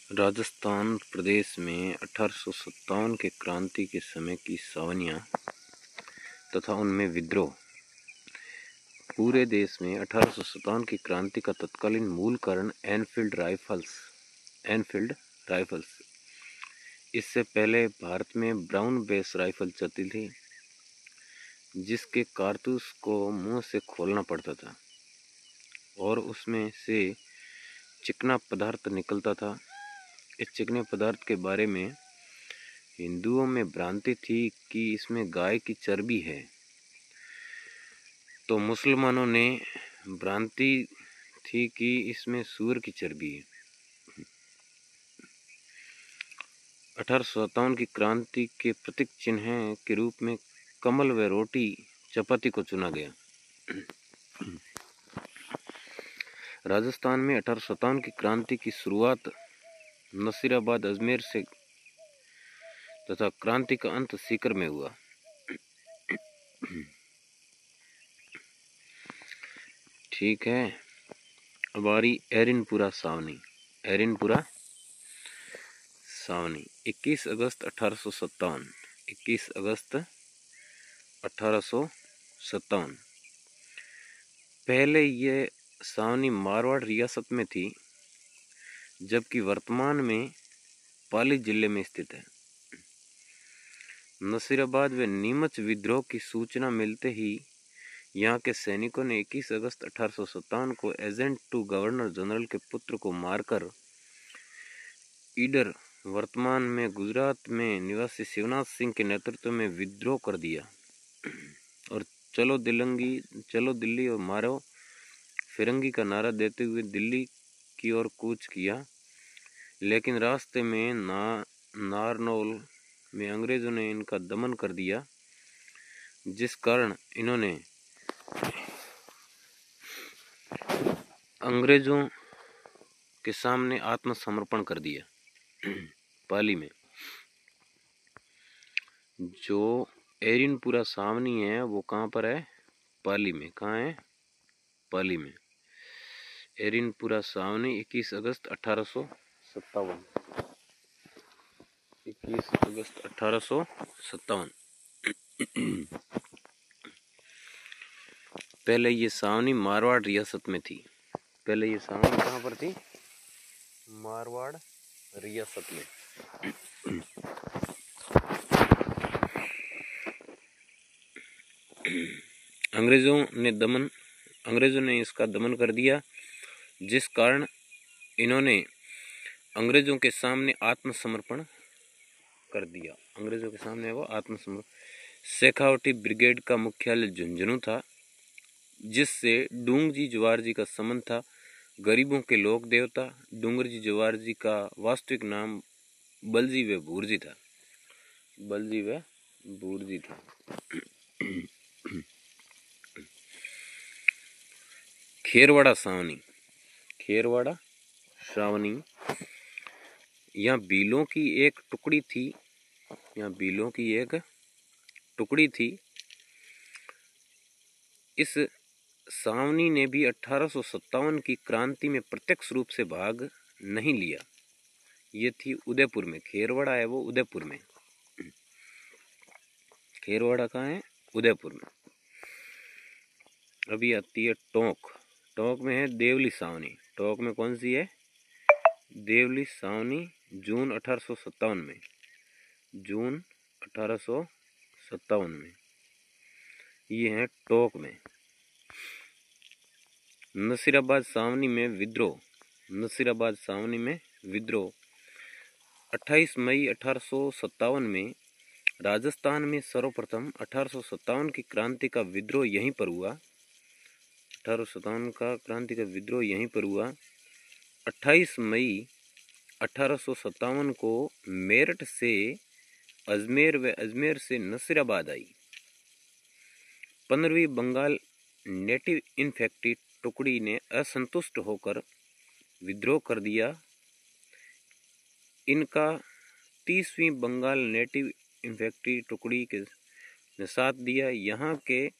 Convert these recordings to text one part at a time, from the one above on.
राजस्थान प्रदेश में 1857 के क्रांति के समय की सावनियां तथा उनमें विद्रोह। पूरे देश में 1857 की क्रांति का तत्कालीन मूल कारण एनफील्ड राइफल्स। इससे पहले भारत में ब्राउन बेस राइफल चलती थी, जिसके कारतूस को मुंह से खोलना पड़ता था और उसमें से चिकना पदार्थ निकलता था। इस चिकने पदार्थ के बारे में हिंदुओं में भ्रांति थी कि इसमें गाय की चर्बी है, तो मुसलमानों ने भ्रांति थी कि इसमें सूअर की चर्बी है। 1857 की क्रांति के प्रतीक चिन्ह के रूप में कमल व रोटी चपाती को चुना गया। राजस्थान में 1857 की क्रांति की शुरुआत नसीराबाद अजमेर से तथा क्रांति का अंत सीकर में हुआ। ठीक है, अब आ रही एरिनपुरा सावनी। 21 अगस्त 1857। 21 अगस्त 1857। पहले ये सावनी मारवाड़ रियासत में थी, जबकि वर्तमान में पाली जिले में स्थित है। नसीराबाद व नीमच विद्रोह की सूचना मिलते ही यहाँ के सैनिकों ने 21 अगस्त 1857 को एजेंट टू गवर्नर जनरल के पुत्र को मारकर ईडर, वर्तमान में गुजरात में निवासी शिवनाथ सिंह के नेतृत्व में विद्रोह कर दिया और चलो दिल्ली और मारो फिरंगी का नारा देते हुए दिल्ली की ओर कूच किया। लेकिन रास्ते में नारनौल में अंग्रेजों ने इनका दमन कर दिया, जिस कारण इन्होंने अंग्रेजों के सामने आत्मसमर्पण कर दिया। पाली में जो एरिनपुरा सावनी है वो कहाँ पर है? पाली में। कहाँ है? पाली में। एरिनपुरा सावनी 21 अगस्त 1857। 21 अगस्त 1857। पहले ये सावनी मारवाड़ रियासत में थी। पहले ये सावनी कहाँ पर थी? मारवाड़ रियासत में। अंग्रेजों ने इसका दमन कर दिया, जिस कारण इन्होंने अंग्रेजों के सामने आत्मसमर्पण कर दिया। अंग्रेजों के सामने वो आत्मसमर्पण। शेखावटी ब्रिगेड का मुख्यालय झुंझुनू था, जिससे डूंगरजी जवाहर जी का संबंध था। गरीबों के लोक देवता डूंगरजी जवाहर जी का वास्तविक नाम बलजी व भूरजी था। खेरवाड़ा सावनी। यहाँ बीलों की एक टुकड़ी थी। इस सावनी ने भी 1857 की क्रांति में प्रत्यक्ष रूप से भाग नहीं लिया। ये थी उदयपुर में। खेरवाड़ा है वो उदयपुर में। खेरवाड़ा कहाँ है? उदयपुर में। अभी आती है टोंक में है देवली सावनी। टोंक में कौन सी है? देवली सावनी। जून 1857 में। ये है टोंक में। नसीराबाद सावनी में विद्रोह। 28 मई 1857 में राजस्थान में सर्वप्रथम 1857 की क्रांति का विद्रोह यहीं पर हुआ। 28 मई 1857 को मेरठ से अजमेर व अजमेर से नसीराबाद आई। 15वीं बंगाल नेटिव इन्फेंट्री टुकड़ी ने असंतुष्ट होकर विद्रोह कर दिया। इनका 30वीं बंगाल नेटिव इन्फेंट्री टुकड़ी ने साथ दिया। यहाँ के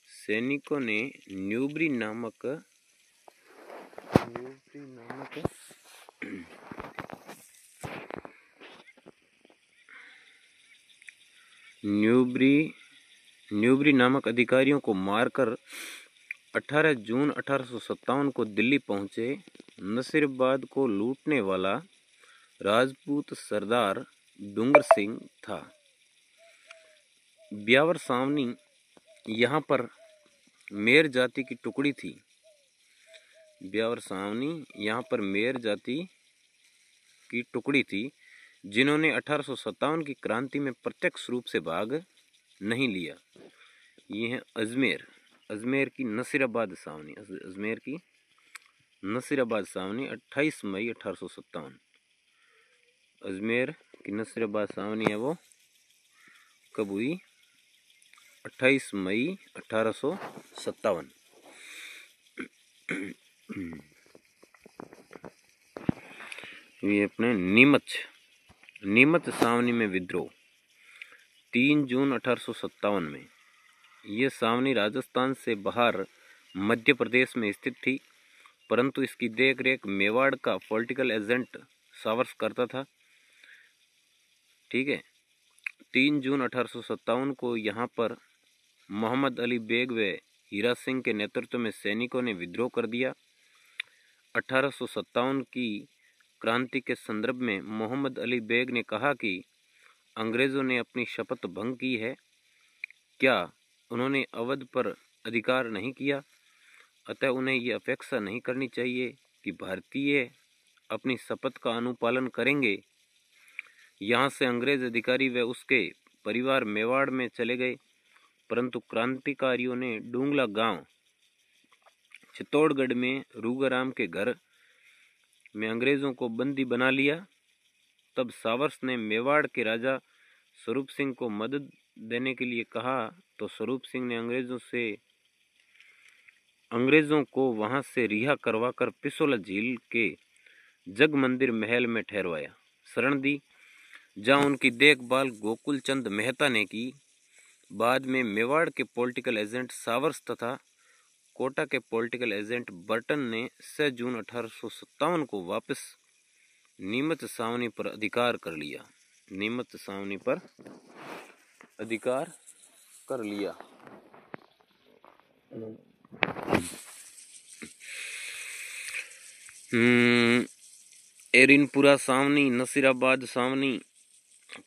सैनिकों ने न्यूबरी नामक न्यूबरी नामक अधिकारियों को मारकर 18 जून 1857 को दिल्ली पहुंचे नसीराबाद को लूटने वाला राजपूत सरदार डूंगर सिंह था। ब्यावर सावनी यहाँ पर मेर जाति की टुकड़ी थी। ब्यावर सावनी यहाँ पर मेर जाति की टुकड़ी थी जिन्होंने 1857 की क्रांति में प्रत्यक्ष रूप से भाग नहीं लिया। ये है अजमेर की नसीराबाद सावनी। अजमेर की नसीराबाद सावनी 28 मई 1857। अजमेर की नसीराबाद सावनी है वो कब हुई? 28 मई 1857। ये अपने नीमच सावनी में विद्रोह 3 जून 1857 में। ये सावनी राजस्थान से बाहर मध्य प्रदेश में स्थित थी, परंतु इसकी देखरेख मेवाड़ का पॉलिटिकल एजेंट सावर्स करता था। ठीक है। 3 जून 1857 को यहाँ पर मोहम्मद अली बेग व हीरा सिंह के नेतृत्व में सैनिकों ने विद्रोह कर दिया। 1857 की क्रांति के संदर्भ में मोहम्मद अली बेग ने कहा कि अंग्रेज़ों ने अपनी शपथ भंग की है। क्या उन्होंने अवध पर अधिकार नहीं किया? अतः उन्हें ये अपेक्षा नहीं करनी चाहिए कि भारतीय अपनी शपथ का अनुपालन करेंगे। यहाँ से अंग्रेज अधिकारी व उसके परिवार मेवाड़ में चले गए, परंतु क्रांतिकारियों ने डूंगला गांव चित्तौड़गढ़ में रूगाराम के घर में अंग्रेजों को बंदी बना लिया। तब सावर्स ने मेवाड़ के राजा स्वरूप सिंह को मदद देने के लिए कहा, तो स्वरूप सिंह ने अंग्रेजों को वहां से रिहा करवाकर पिसोला झील के जग मंदिर महल में ठहरवाया, शरण दी, जहां उनकी देखभाल गोकुल चंद मेहता ने की। बाद में मेवाड़ के पॉलिटिकल एजेंट सावर्स तथा कोटा के पॉलिटिकल एजेंट बर्टन ने 6 जून 1857 को वापस नीमच सावनी पर अधिकार कर लिया। नीमच सावनी पर अधिकार कर लिया। एरिनपुरा सावनी, नसीराबाद सावनी,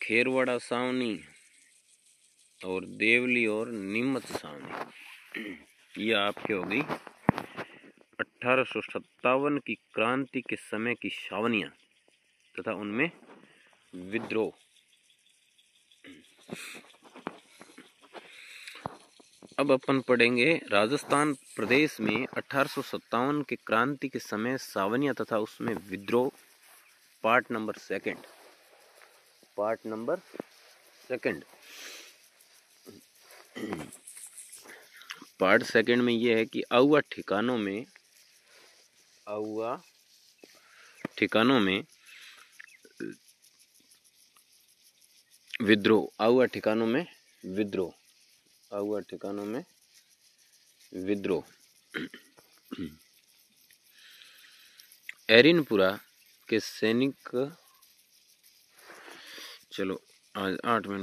खेरवाड़ा सावनी और देवली और नीमच सावनी, ये आपके हो गई 1857 की क्रांति के समय की छावनियां तथा उनमें विद्रोह। अब अपन पढ़ेंगे राजस्थान प्रदेश में 1857 के क्रांति के समय छावनियां तथा उसमें विद्रोह, part number second. Part second में यह है कि आउआ ठिकानों में विद्रोह। आउआ ठिकानों में विद्रोह। एरिनपुरा के सैनिक, चलो आज 8 मिनट